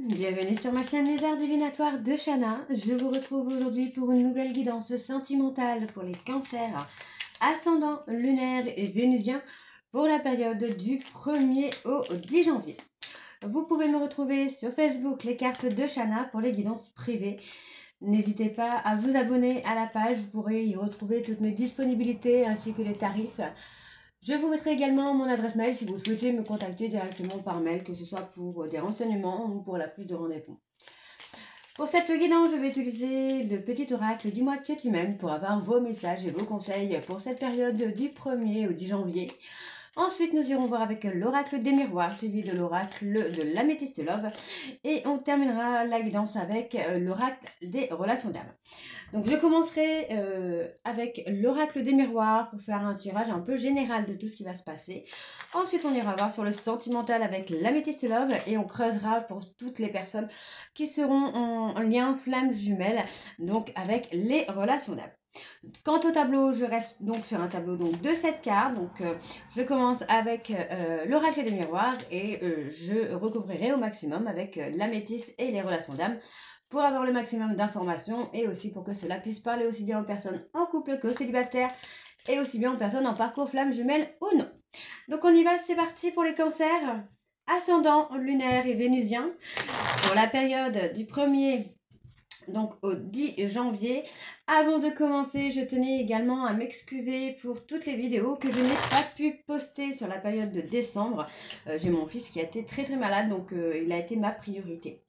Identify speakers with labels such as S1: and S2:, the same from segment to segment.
S1: Bienvenue sur ma chaîne Les Arts Divinatoires de Shana. Je vous retrouve aujourd'hui pour une nouvelle guidance sentimentale pour les cancers, ascendant lunaire et vénusien pour la période du 1er au 10 janvier. Vous pouvez me retrouver sur Facebook, les cartes de Shana pour les guidances privées. N'hésitez pas à vous abonner à la page, vous pourrez y retrouver toutes mes disponibilités ainsi que les tarifs. Je vous mettrai également mon adresse mail si vous souhaitez me contacter directement par mail, que ce soit pour des renseignements ou pour la prise de rendez-vous. Pour cette guidance, je vais utiliser le petit oracle Dis-moi que tu m'aimes pour avoir vos messages et vos conseils pour cette période du 1er au 10 janvier. Ensuite, nous irons voir avec l'oracle des miroirs, suivi de l'oracle de l'améthyste love. Et on terminera la guidance avec l'oracle des relations d'âme. Donc, je commencerai avec l'oracle des miroirs pour faire un tirage un peu général de tout ce qui va se passer. Ensuite, on ira voir sur le sentimental avec l'améthyste love et on creusera pour toutes les personnes qui seront en lien flamme jumelle, donc avec les relations d'âme. Quant au tableau, je reste donc sur un tableau donc, de 7 cartes. Donc, je commence avec l'oracle des miroirs et je recouvrirai au maximum avec l'améthyste et les relations d'âme pour avoir le maximum d'informations et aussi pour que cela puisse parler aussi bien aux personnes en couple qu'aux célibataires et aussi bien aux personnes en parcours flamme jumelle ou non. Donc, on y va, c'est parti pour les cancers, ascendant lunaire et vénusien pour la période du 1er donc au 10 janvier. Avant de commencer, je tenais également à m'excuser pour toutes les vidéos que je n'ai pas pu poster sur la période de décembre. J'ai mon fils qui a été très malade, donc il a été ma priorité.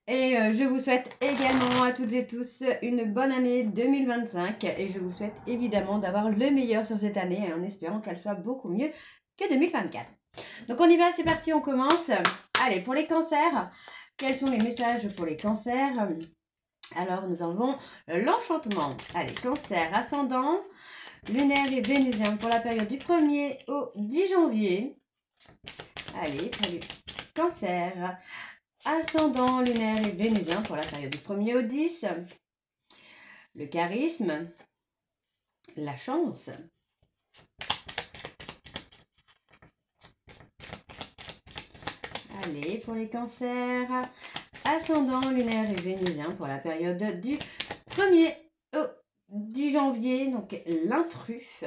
S1: Et je vous souhaite également à toutes et tous une bonne année 2025 et je vous souhaite évidemment d'avoir le meilleur sur cette année en espérant qu'elle soit beaucoup mieux que 2024. Donc on y va, c'est parti, on commence. Allez, pour les cancers, quels sont les messages pour les cancers ? Alors, nous avons l'enchantement. Allez, cancer, ascendant, lunaire et vénusien pour la période du 1er au 10 janvier. Allez, pour les cancers, ascendant, lunaire et vénusien pour la période du 1er au 10. Le charisme, la chance. Allez, pour les cancers, ascendant, lunaire et vénusien pour la période du 1er au 10 janvier, donc l'intrus.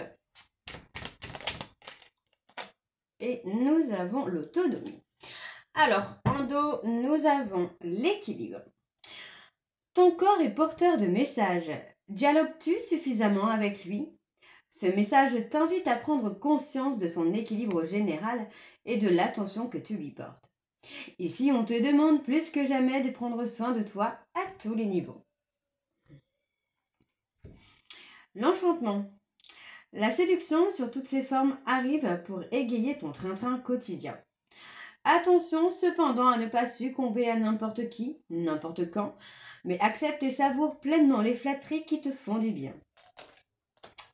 S1: Et nous avons l'autonomie. Alors, en dos, nous avons l'équilibre. Ton corps est porteur de messages. Dialogues-tu suffisamment avec lui ? Ce message t'invite à prendre conscience de son équilibre général et de l'attention que tu lui portes. Ici, on te demande plus que jamais de prendre soin de toi à tous les niveaux. L'enchantement. La séduction sur toutes ses formes arrive pour égayer ton train-train quotidien. Attention cependant à ne pas succomber à n'importe qui, n'importe quand, mais accepte et savoure pleinement les flatteries qui te font du bien.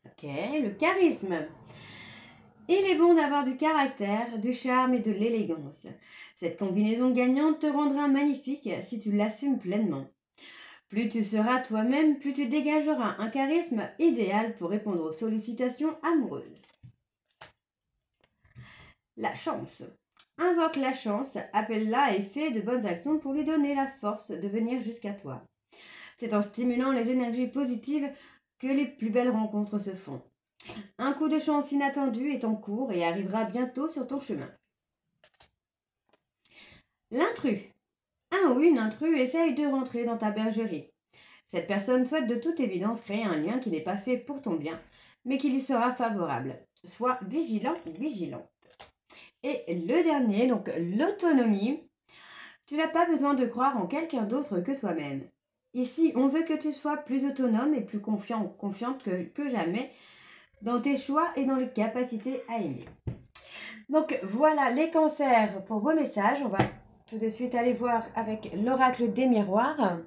S1: Ok, le charisme. Il est bon d'avoir du caractère, du charme et de l'élégance. Cette combinaison gagnante te rendra magnifique si tu l'assumes pleinement. Plus tu seras toi-même, plus tu dégageras un charisme idéal pour répondre aux sollicitations amoureuses. La chance. Invoque la chance, appelle-la et fais de bonnes actions pour lui donner la force de venir jusqu'à toi. C'est en stimulant les énergies positives que les plus belles rencontres se font. Un coup de chance inattendu est en cours et arrivera bientôt sur ton chemin. L'intrus. Un ou une intrus essaye de rentrer dans ta bergerie. Cette personne souhaite de toute évidence créer un lien qui n'est pas fait pour ton bien, mais qui lui sera favorable. Sois vigilant ou vigilante. Et le dernier, donc l'autonomie. Tu n'as pas besoin de croire en quelqu'un d'autre que toi-même. Ici, on veut que tu sois plus autonome et plus confiante que jamais dans tes choix et dans les capacités à aimer. Donc voilà les cancers pour vos messages. On va tout de suite aller voir avec l'oracle des miroirs.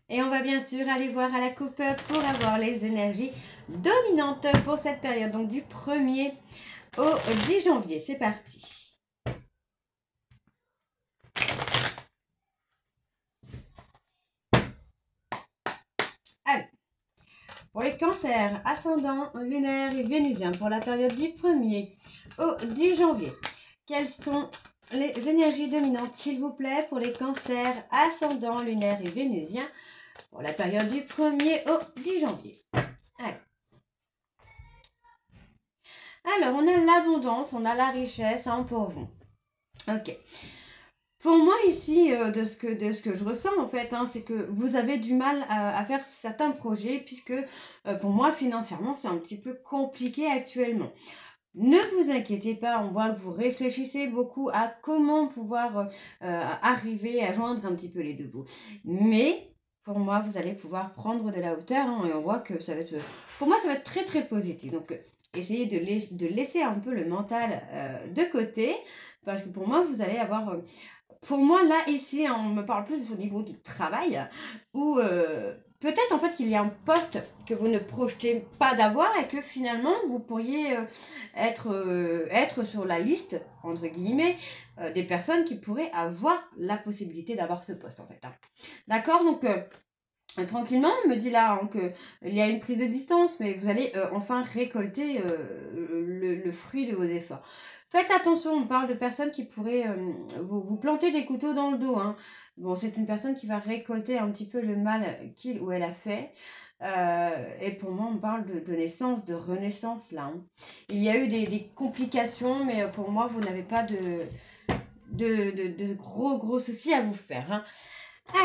S1: Et on va bien sûr aller voir à la coupe pour avoir les énergies dominantes pour cette période. Donc du 1er au 10 janvier. C'est parti. Allez. Pour les cancers, ascendant, lunaire et vénusien pour la période du 1er au 10 janvier. Quels sont les énergies dominantes, s'il vous plaît, pour les cancers, ascendant, lunaire et vénusien, pour la période du 1er au 10 janvier. Allez. Alors, on a l'abondance, on a la richesse hein, pour vous. Ok. Pour moi ici, de ce que je ressens en fait, hein, c'est que vous avez du mal à faire certains projets puisque pour moi financièrement c'est un petit peu compliqué actuellement. Ne vous inquiétez pas, on voit que vous réfléchissez beaucoup à comment pouvoir arriver à joindre un petit peu les deux bouts. Mais pour moi, vous allez pouvoir prendre de la hauteur hein, et on voit que ça va être, pour moi, ça va être très très positif. Donc essayez de laisser un peu le mental de côté parce que pour moi, vous allez avoir pour moi, là, ici, on me parle plus au niveau du travail, où peut-être en fait qu'il y a un poste que vous ne projetez pas d'avoir et que finalement, vous pourriez être sur la liste, entre guillemets, des personnes qui pourraient avoir la possibilité d'avoir ce poste, en fait. Hein. D'accord. Donc, tranquillement, on me dit là hein, qu'il y a une prise de distance, mais vous allez enfin récolter le fruit de vos efforts. Faites attention, on parle de personnes qui pourraient vous planter des couteaux dans le dos. Hein. Bon, c'est une personne qui va récolter un petit peu le mal qu'il ou elle a fait. Et pour moi, on parle de naissance, de renaissance là. Hein. Il y a eu des complications, mais pour moi, vous n'avez pas de gros soucis à vous faire. Hein.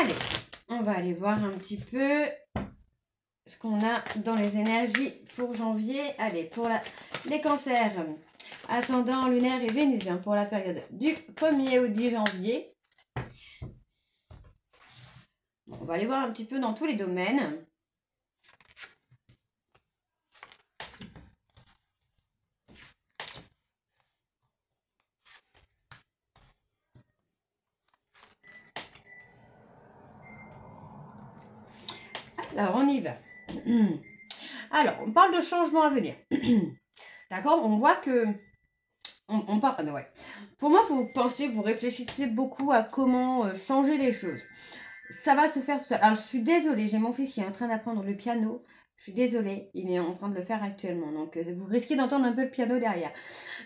S1: Allez, on va aller voir un petit peu ce qu'on a dans les énergies pour janvier. Allez, pour les cancers, ascendant, lunaire et vénusien pour la période du 1er au 10 janvier. Bon, on va aller voir un petit peu dans tous les domaines. Alors, on y va. Alors, on parle de changement à venir. D'accord. On voit que... On parle... ouais. Pour moi, vous pensez, vous réfléchissez beaucoup à comment changer les choses. Ça va se faire tout seul. Alors, je suis désolée, j'ai mon fils qui est en train d'apprendre le piano. Je suis désolée, il est en train de le faire actuellement. Donc, vous risquez d'entendre un peu le piano derrière.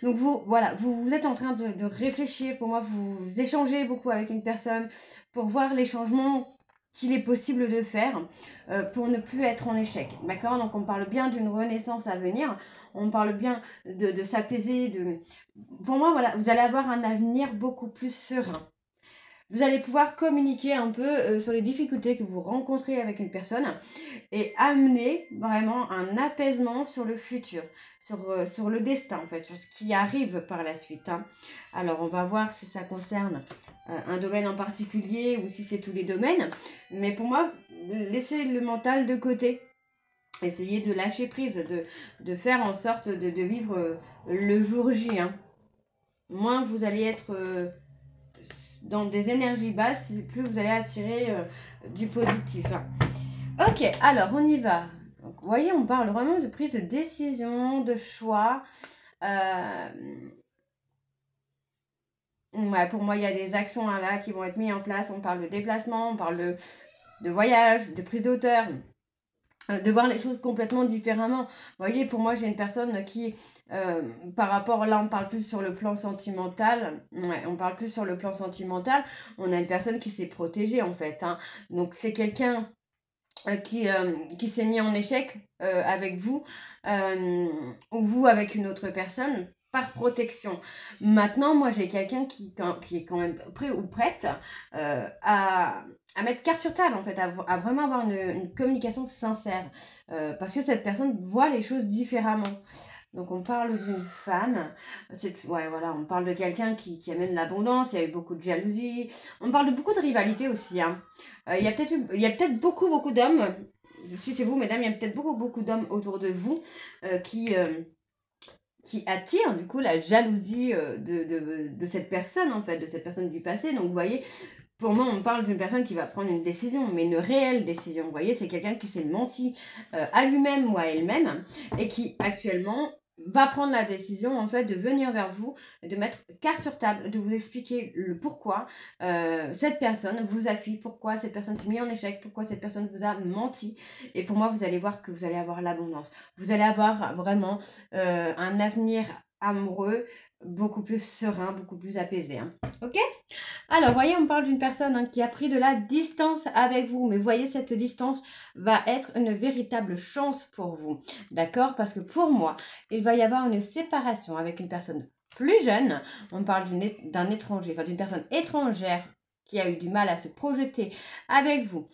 S1: Donc, voilà, vous êtes en train de réfléchir. Pour moi, vous échangez beaucoup avec une personne pour voir les changements qu'il est possible de faire pour ne plus être en échec. D'accord. Donc, on parle bien d'une renaissance à venir. On parle bien de s'apaiser. Pour moi, voilà, vous allez avoir un avenir beaucoup plus serein. Vous allez pouvoir communiquer un peu sur les difficultés que vous rencontrez avec une personne et amener vraiment un apaisement sur le futur, sur le destin en fait, sur ce qui arrive par la suite. Hein. Alors on va voir si ça concerne un domaine en particulier ou si c'est tous les domaines. Mais pour moi, laissez le mental de côté. Essayez de lâcher prise, de faire en sorte de vivre le jour J. Hein. Moins vous allez être... dans des énergies basses, plus vous allez attirer du positif. Hein. Ok, alors on y va. Donc, vous voyez, on parle vraiment de prise de décision, de choix. Ouais, pour moi, il y a des actions là qui vont être mises en place. On parle de déplacement, on parle de voyage, de prise de hauteur. De voir les choses complètement différemment. Vous voyez, pour moi, j'ai une personne qui, par rapport, là, on parle plus sur le plan sentimental. Ouais, on parle plus sur le plan sentimental. On a une personne qui s'est protégée, en fait. Hein. Donc, c'est quelqu'un qui s'est mis en échec avec vous, ou vous avec une autre personne, par protection. Maintenant, moi, j'ai quelqu'un qui est quand même prêt ou prête à mettre carte sur table, en fait, à vraiment avoir une communication sincère. Parce que cette personne voit les choses différemment. Donc, on parle d'une femme. Ouais, voilà, on parle de quelqu'un qui amène l'abondance. Il y a eu beaucoup de jalousie. On parle de beaucoup de rivalité aussi. Hein. Il y a peut-être beaucoup d'hommes. Si c'est vous, mesdames, il y a peut-être beaucoup d'hommes autour de vous qui attire du coup la jalousie de cette personne en fait, de cette personne du passé. Donc vous voyez, pour moi on parle d'une personne qui va prendre une décision, mais une réelle décision. Vous voyez, c'est quelqu'un qui s'est menti à lui-même ou à elle-même et qui actuellement va prendre la décision en fait de venir vers vous, de mettre carte sur table, de vous expliquer le pourquoi cette personne vous a fui, pourquoi cette personne s'est mise en échec, pourquoi cette personne vous a menti. Et pour moi, vous allez voir que vous allez avoir l'abondance. Vous allez avoir vraiment un avenir amoureux beaucoup plus serein, beaucoup plus apaisé. Hein. Ok? Alors, vous voyez, on parle d'une personne hein, qui a pris de la distance avec vous. Mais vous voyez, cette distance va être une véritable chance pour vous. D'accord? Parce que pour moi, il va y avoir une séparation avec une personne plus jeune. On parle d'un étranger, enfin d'une personne étrangère qui a eu du mal à se projeter avec vous.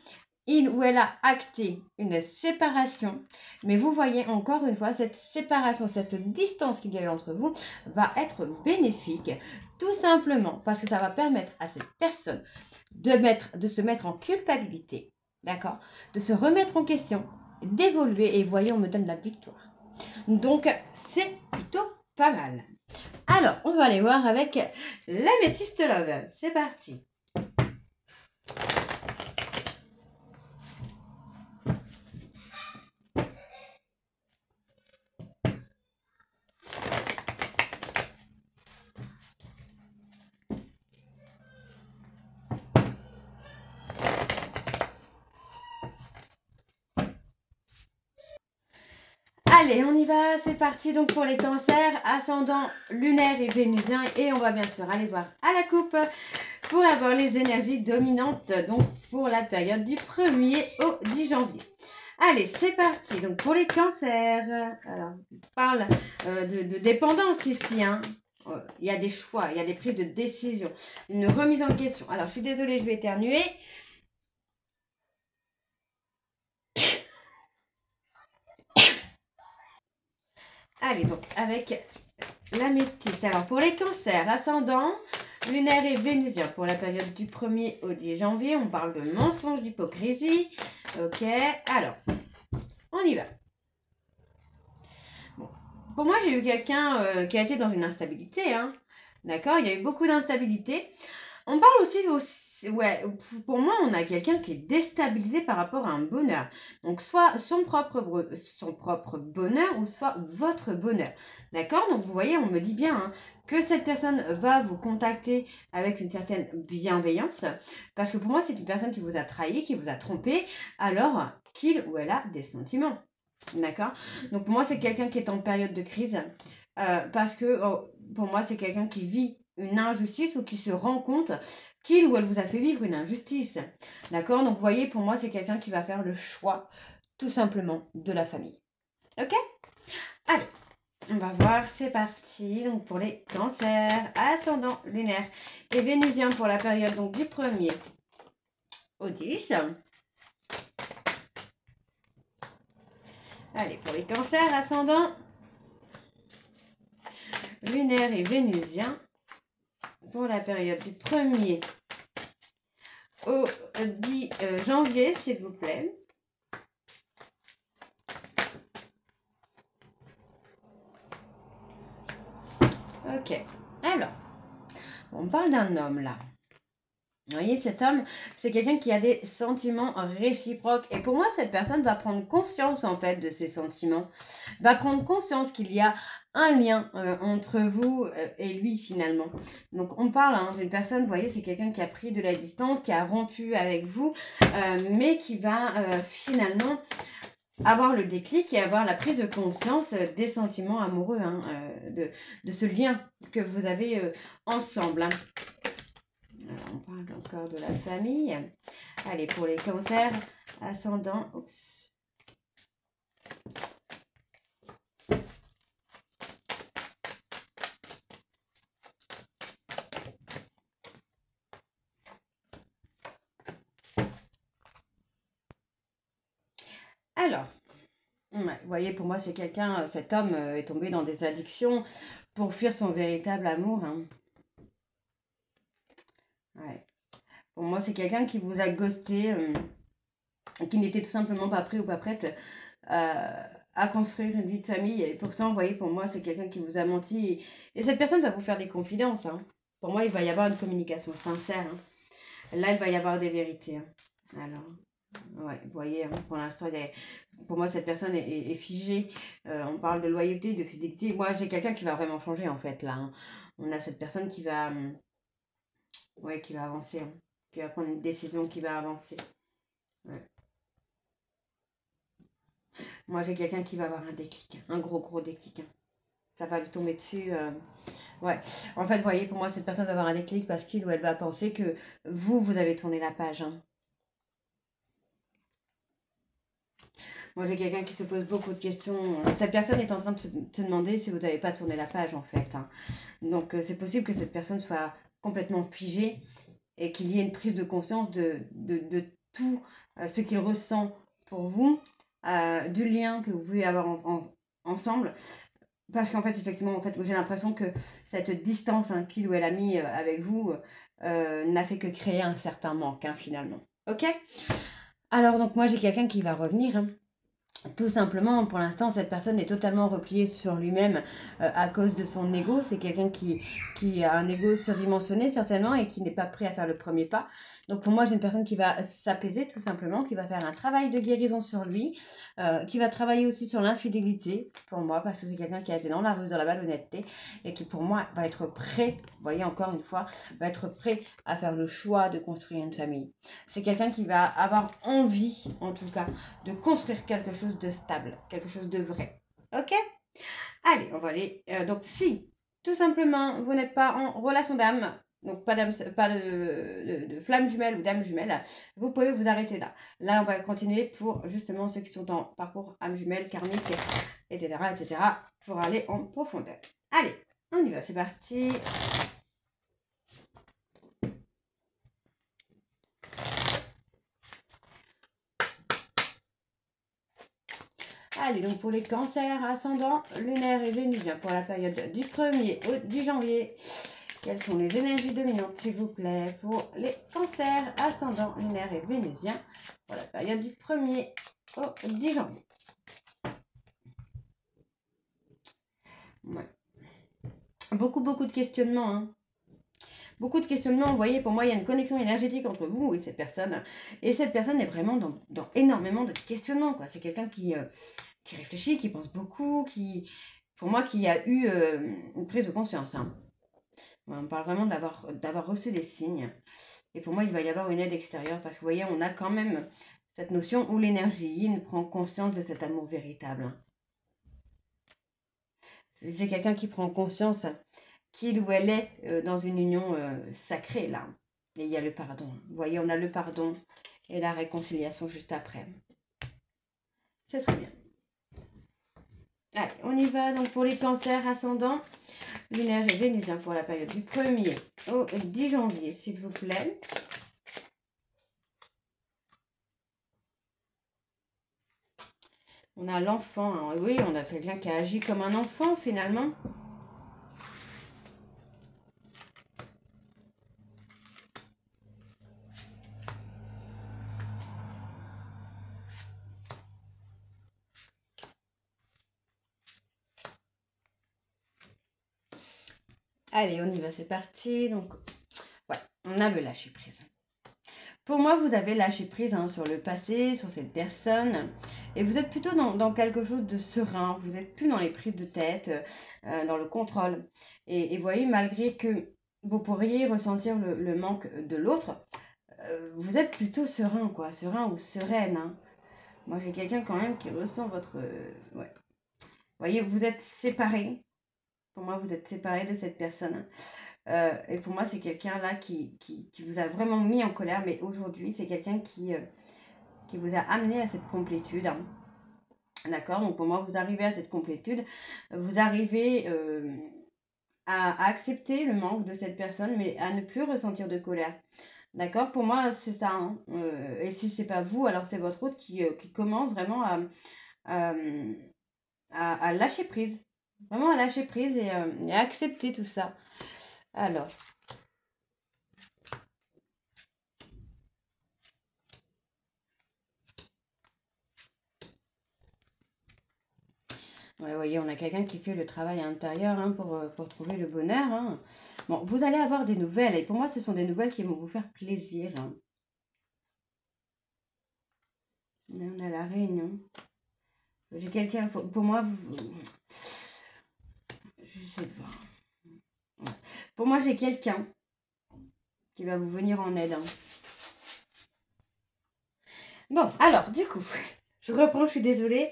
S1: Il ou elle a acté une séparation, mais vous voyez encore une fois, cette séparation, cette distance qu'il y a eu entre vous va être bénéfique, tout simplement parce que ça va permettre à cette personne de se mettre en culpabilité, d'accord, de se remettre en question, d'évoluer, et voyez, on me donne la victoire. Donc, c'est plutôt pas mal. Alors, on va aller voir avec l'améthyste love. C'est parti. Allez, on y va, c'est parti donc pour les cancers, ascendant lunaire et vénusien. Et on va bien sûr aller voir à la coupe pour avoir les énergies dominantes donc pour la période du 1er au 10 janvier. Allez, c'est parti. Donc pour les cancers, alors on parle de dépendance ici. Hein. Il y a des choix, il y a des prises de décision, une remise en question. Alors je suis désolée, je vais éternuer. Allez, donc avec l'améthyste. Alors, pour les cancers, ascendant, lunaire et vénusien, pour la période du 1er au 10 janvier, on parle de mensonge, d'hypocrisie. Ok, alors, on y va. Bon. Pour moi, j'ai eu quelqu'un qui a été dans une instabilité. Hein. D'accord, il y a eu beaucoup d'instabilité. On parle aussi, ouais, pour moi, on a quelqu'un qui est déstabilisé par rapport à un bonheur. Donc, soit son propre bonheur ou soit votre bonheur. D'accord? Donc, vous voyez, on me dit bien hein, que cette personne va vous contacter avec une certaine bienveillance. Parce que pour moi, c'est une personne qui vous a trahi, qui vous a trompé, alors qu'il ou elle a des sentiments. D'accord? Donc, pour moi, c'est quelqu'un qui est en période de crise. Parce que pour moi, c'est quelqu'un qui vit une injustice ou qui se rend compte qu'il ou elle vous a fait vivre une injustice. D'accord? Donc, vous voyez, pour moi, c'est quelqu'un qui va faire le choix, tout simplement, de la famille. Ok? Allez, on va voir, c'est parti. Donc, pour les cancers, ascendant lunaire et vénusien pour la période donc, du 1er au 10. Allez, pour les cancers, ascendant lunaire et vénusien pour la période du 1er au 10 janvier, s'il vous plaît. Ok. Alors, on parle d'un homme là. Vous voyez, cet homme, c'est quelqu'un qui a des sentiments réciproques. Et pour moi, cette personne va prendre conscience, en fait, de ses sentiments. Va prendre conscience qu'il y a un lien entre vous et lui, finalement. Donc, on parle hein, d'une personne, vous voyez, c'est quelqu'un qui a pris de la distance, qui a rompu avec vous, mais qui va finalement avoir le déclic et avoir la prise de conscience des sentiments amoureux, hein, de ce lien que vous avez ensemble. Hein. Alors, on parle encore de la famille. Allez, pour les cancers, ascendant. Oups. Alors, ouais, vous voyez, pour moi, c'est quelqu'un, cet homme est tombé dans des addictions pour fuir son véritable amour. Hein. Ouais. Pour moi, c'est quelqu'un qui vous a ghosté, qui n'était tout simplement pas prêt ou pas prête à construire une vie de famille. Et pourtant, vous voyez, pour moi, c'est quelqu'un qui vous a menti. Et cette personne va vous faire des confidences. Hein. Pour moi, il va y avoir une communication sincère. Hein. Là, il va y avoir des vérités. Hein. Alors, ouais, vous voyez, hein, pour l'instant, pour moi, cette personne est figée. On parle de loyauté, de fidélité. Moi, j'ai quelqu'un qui va vraiment changer, en fait, là. Hein. On a cette personne qui va, ouais, qui va avancer. Hein. Qui va prendre une décision, qui va avancer. Ouais. Moi, j'ai quelqu'un qui va avoir un déclic. Un gros déclic. Hein. Ça va lui tomber dessus. Ouais. En fait, vous voyez, pour moi, cette personne va avoir un déclic parce qu'il ou elle va penser que vous avez tourné la page. Hein. Moi, j'ai quelqu'un qui se pose beaucoup de questions. Cette personne est en train de se demander si vous n'avez pas tourné la page, en fait. Hein. Donc, c'est possible que cette personne soit complètement figée et qu'il y ait une prise de conscience de tout ce qu'il ressent pour vous, du lien que vous pouvez avoir ensemble. Parce qu'en fait, effectivement, en fait, j'ai l'impression que cette distance qu'il ou elle a mis avec vous n'a fait que créer un certain manque, hein, finalement. Ok? Alors, donc, moi, j'ai quelqu'un qui va revenir. Hein. Tout simplement, pour l'instant, cette personne est totalement repliée sur lui-même à cause de son ego. C'est quelqu'un qui a un ego surdimensionné, certainement, et qui n'est pas prêt à faire le premier pas. Donc, pour moi, j'ai une personne qui va s'apaiser, tout simplement, qui va faire un travail de guérison sur lui, qui va travailler aussi sur l'infidélité, pour moi, parce que c'est quelqu'un qui a été dans la ruse, dans la malhonnêteté, et qui, pour moi, va être prêt, vous voyez, encore une fois, va être prêt à faire le choix de construire une famille. C'est quelqu'un qui va avoir envie, en tout cas, de construire quelque chose de stable, quelque chose de vrai. Ok? Allez, on va aller. Donc, si, tout simplement, vous n'êtes pas en relation d'âme, donc pas de flamme jumelle ou d'âme jumelle, vous pouvez vous arrêter là. Là, on va continuer pour justement ceux qui sont en parcours âme jumelle, karmique, etc., pour aller en profondeur. Allez, on y va, c'est parti. Allez, donc pour les cancers, ascendant, lunaire et vénusien, pour la période du 1er au 10 janvier, quelles sont les énergies dominantes, s'il vous plaît, pour les cancers, ascendant, lunaire et vénusien, pour la période du 1er au 10 janvier. Ouais. Beaucoup de questionnements, hein. Beaucoup de questionnements, vous voyez, pour moi, il y a une connexion énergétique entre vous et cette personne. Et cette personne est vraiment dans énormément de questionnements, quoi. C'est quelqu'un qui réfléchit, qui pense beaucoup, pour moi, qui a eu une prise de conscience. Hein. On parle vraiment d'avoir reçu des signes. Et pour moi, il va y avoir une aide extérieure parce que vous voyez, on a quand même cette notion où l'énergie prend conscience de cet amour véritable. C'est quelqu'un qui prend conscience qu'il ou elle est dans une union sacrée, là. Et il y a le pardon. Vous voyez, on a le pardon et la réconciliation juste après. C'est très bien. Allez, on y va. Donc, pour les cancers ascendants, lunaire et vénusien pour la période du 1er au 10 janvier, s'il vous plaît. On a l'enfant. Hein. Oui, on a quelqu'un qui a agi comme un enfant, finalement. Allez, on y va, c'est parti. Donc, ouais, on a le lâcher prise. Pour moi, vous avez lâché prise hein, sur le passé, sur cette personne. Et vous êtes plutôt dans quelque chose de serein. Vous n'êtes plus dans les prises de tête, dans le contrôle. Et vous voyez, malgré que vous pourriez ressentir le manque de l'autre, vous êtes plutôt serein, quoi. Serein ou sereine. Hein. Moi, j'ai quelqu'un quand même qui ressent votre... ouais. Vous voyez, vous êtes séparés. Pour moi, vous êtes séparés de cette personne. Et pour moi, c'est quelqu'un là qui vous a vraiment mis en colère. Mais aujourd'hui, c'est quelqu'un qui vous a amené à cette complétude. Hein. D'accord? Donc pour moi, vous arrivez à cette complétude. Vous arrivez à accepter le manque de cette personne, mais à ne plus ressentir de colère. D'accord? Pour moi, c'est ça. Hein. Et si c'est pas vous, alors c'est votre autre qui commence vraiment à lâcher prise. Vraiment à lâcher prise et à accepter tout ça. Alors. Ouais, vous voyez, on a quelqu'un qui fait le travail intérieur hein, pour trouver le bonheur. Hein. Bon, vous allez avoir des nouvelles. Et pour moi, ce sont des nouvelles qui vont vous faire plaisir. Hein. On a la réunion. J'ai quelqu'un... Pour moi, j'essaie de voir. Ouais. Pour moi, j'ai quelqu'un qui va vous venir en aide. Hein. Bon, alors, du coup, je reprends, je suis désolée.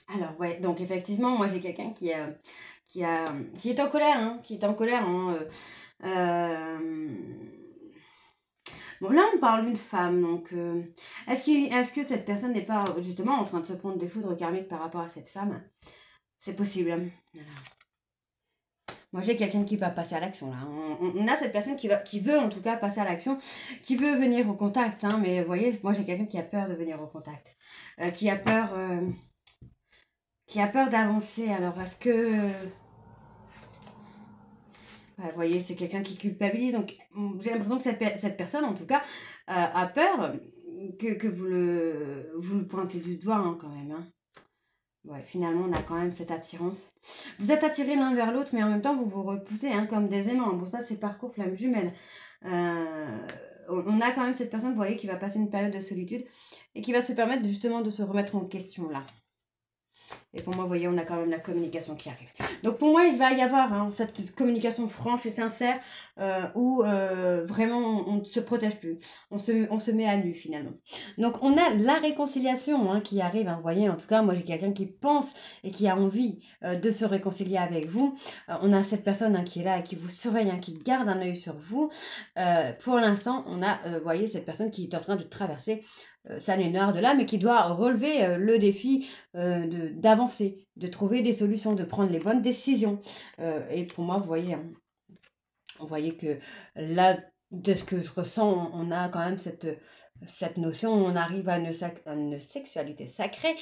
S1: Alors, ouais, donc effectivement, moi j'ai quelqu'un qui est en colère, hein, qui est en colère. Hein, bon, là on parle d'une femme, donc est-ce que cette personne n'est pas justement en train de se prendre des foudres karmiques par rapport à cette femme? C'est possible. Voilà. Moi j'ai quelqu'un qui va passer à l'action là. On a cette personne qui veut en tout cas passer à l'action, qui veut venir au contact, hein, mais vous voyez, moi j'ai quelqu'un qui a peur de venir au contact, qui a peur d'avancer. Alors est-ce que ouais, vous voyez, c'est quelqu'un qui culpabilise. Donc, j'ai l'impression que cette personne, en tout cas, a peur que vous le pointez du doigt, hein, quand même. Hein. Ouais, finalement, on a quand même cette attirance. Vous êtes attirés l'un vers l'autre, mais en même temps, vous vous repoussez hein, comme des aimants. Pour ça, c'est parcours flamme jumelle. On a quand même cette personne, vous voyez, qui va passer une période de solitude et qui va se permettre justement de se remettre en question, là. Et pour moi, vous voyez, on a quand même la communication qui arrive. Donc pour moi, il va y avoir hein, cette communication franche et sincère où vraiment on ne se protège plus. On se met à nu finalement. Donc on a la réconciliation hein, qui arrive. Hein, vous voyez, en tout cas, moi j'ai quelqu'un qui pense et qui a envie de se réconcilier avec vous. On a cette personne hein, qui est là et qui vous surveille, hein, qui garde un œil sur vous. Pour l'instant, on a, vous voyez, cette personne qui est en train de traverser sa nuit noire de là, mais qui doit relever le défi d'avancer, de trouver des solutions, de prendre les bonnes décisions. Et pour moi, vous voyez que là, de ce que je ressens, on a quand même cette notion, on arrive à une sexualité sacrée.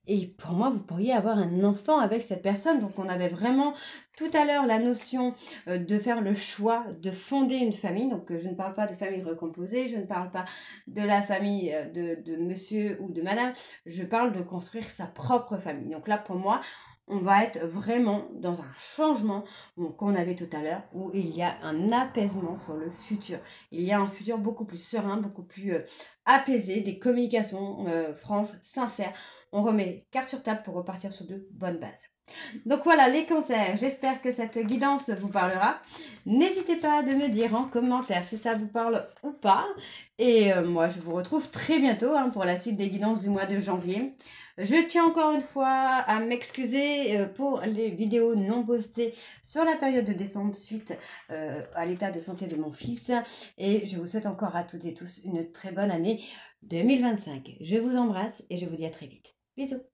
S1: Et pour moi, vous pourriez avoir un enfant avec cette personne. Donc, on avait vraiment tout à l'heure la notion de faire le choix de fonder une famille. Donc, je ne parle pas de famille recomposée, je ne parle pas de la famille de monsieur ou de madame. Je parle de construire sa propre famille. Donc là, pour moi, on va être vraiment dans un changement qu'on avait tout à l'heure, où il y a un apaisement sur le futur. Il y a un futur beaucoup plus serein, beaucoup plus apaisé, des communications franches, sincères. On remet carte sur table pour repartir sur de bonnes bases. Donc voilà les cancers, j'espère que cette guidance vous parlera. N'hésitez pas de me dire en commentaire si ça vous parle ou pas. Et moi je vous retrouve très bientôt hein, pour la suite des guidances du mois de janvier. Je tiens encore une fois à m'excuser pour les vidéos non postées sur la période de décembre suite à l'état de santé de mon fils. Et je vous souhaite encore à toutes et tous une très bonne année 2025. Je vous embrasse et je vous dis à très vite. Bisous.